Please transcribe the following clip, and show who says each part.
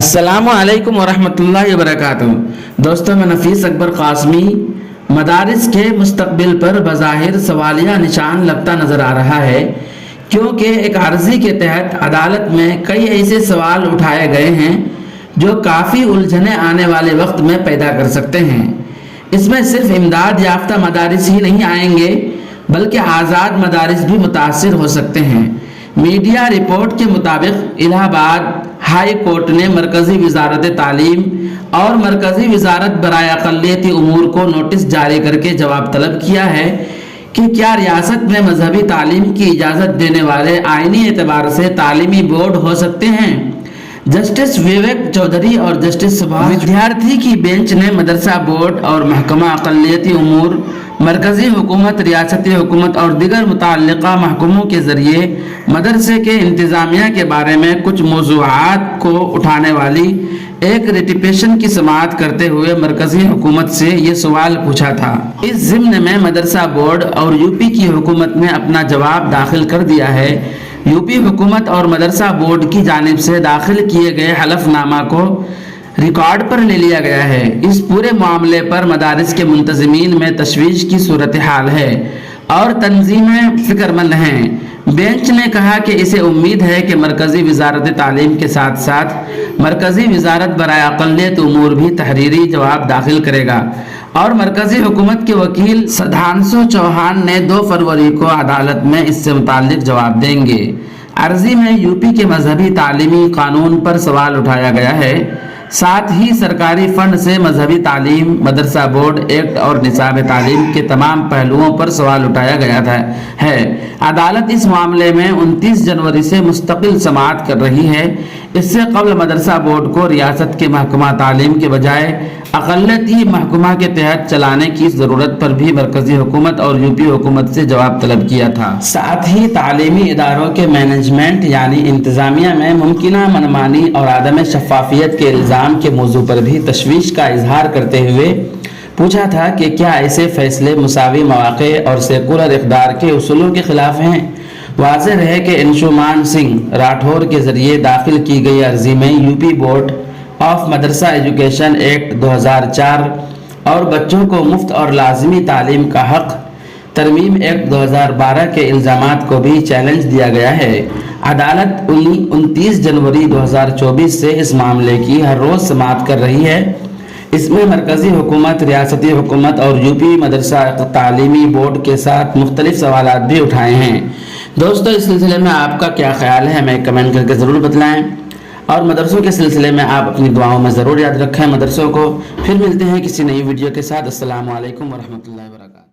Speaker 1: السلام علیکم ورحمۃ اللہ وبرکاتہ۔ دوستوں، میں نفیس اکبر قاسمی مدارس کے مستقبل پر بظاہر سوالیہ نشان لگتا نظر آ رہا ہے، کیونکہ ایک عرضی کے تحت عدالت میں کئی ایسے سوال اٹھائے گئے ہیں جو کافی الجھنیں آنے والے وقت میں پیدا کر سکتے ہیں۔ اس میں صرف امداد یافتہ مدارس ہی نہیں آئیں گے بلکہ آزاد مدارس بھی متاثر ہو سکتے ہیں۔ میڈیا رپورٹ کے مطابق الہ آباد ہائی کورٹ نے مرکزی وزارت تعلیم اور مرکزی وزارت برائے اقلیتی امور کو نوٹس جاری کر کے جواب طلب کیا ہے کہ کیا ریاست میں مذہبی تعلیم کی اجازت دینے والے آئینی اعتبار سے تعلیمی بورڈ ہو سکتے ہیں۔ جسٹس وویک چودھری اور جسٹس سبھاش ودیارتھی کی بینچ نے مدرسہ بورڈ اور محکمہ اقلیتی امور، مرکزی حکومت، ریاستی حکومت اور دیگر متعلقہ محکموں کے ذریعے مدرسے کے انتظامیہ کے بارے میں کچھ موضوعات کو اٹھانے والی ایک ریٹیپیشن کی سماعت کرتے ہوئے مرکزی حکومت سے یہ سوال پوچھا تھا۔ اس ضمن میں مدرسہ بورڈ اور یو پی کی حکومت نے اپنا جواب داخل کر دیا ہے۔ یو پی حکومت اور مدرسہ بورڈ کی جانب سے داخل کیے گئے حلف نامہ کو ریکارڈ پر لے لیا گیا ہے۔ اس پورے معاملے پر مدارس کے منتظمین میں تشویش کی صورتحال ہے اور تنظیمیں فکر مند ہیں۔ بینچ نے کہا کہ اسے امید ہے کہ مرکزی وزارت تعلیم کے ساتھ ساتھ مرکزی وزارت برائے اقلیت امور بھی تحریری جواب داخل کرے گا، اور مرکزی حکومت کے وکیل سدھانشو چوہان نے 2 فروری کو عدالت میں اس سے متعلق جواب دیں گے۔ عرضی میں یو پی کے مذہبی تعلیمی قانون پر سوال اٹھایا گیا ہے، ساتھ ہی سرکاری فنڈ سے مذہبی تعلیم، مدرسہ بورڈ ایکٹ اور نصاب تعلیم کے تمام پہلوؤں پر سوال اٹھایا گیا ہے۔ عدالت اس معاملے میں 29 جنوری سے مستقل سماعت کر رہی ہے۔ اس سے قبل مدرسہ بورڈ کو ریاست کے محکمہ تعلیم کے بجائے اقلیتی محکمہ کے تحت چلانے کی ضرورت پر بھی مرکزی حکومت اور یو پی حکومت سے جواب طلب کیا تھا۔ ساتھ ہی تعلیمی اداروں کے مینجمنٹ یعنی انتظامیہ میں ممکنہ منمانی اور عدم شفافیت کے الزام کے موضوع پر بھی تشویش کا اظہار کرتے ہوئے پوچھا تھا کہ کیا ایسے فیصلے مساوی مواقع اور سیکولر اقدار کے اصولوں کے خلاف ہیں۔ واضح رہے کہ انشومان سنگھ راٹھور کے ذریعے داخل کی گئی عرضی میں یو پی بورڈ آف مدرسہ ایجوکیشن ایکٹ 2004 اور بچوں کو مفت اور لازمی تعلیم کا حق ترمیم ایکٹ 2012 کے الزامات کو بھی چیلنج دیا گیا ہے۔ عدالت 29 جنوری 2024 سے اس معاملے کی ہر روز سماعت کر رہی ہے۔ اس میں مرکزی حکومت، ریاستی حکومت اور یو پی مدرسہ تعلیمی بورڈ کے ساتھ مختلف سوالات بھی اٹھائے ہیں۔ دوستو، اس سلسلے میں آپ کا کیا خیال ہے، ہمیں کمنٹ کر کے ضرور بتلائیں، اور مدرسوں کے سلسلے میں آپ اپنی دعاؤں میں ضرور یاد رکھیں مدرسوں کو۔ پھر ملتے ہیں کسی نئی ویڈیو کے ساتھ۔ السلام علیکم ورحمۃ اللہ وبرکاتہ۔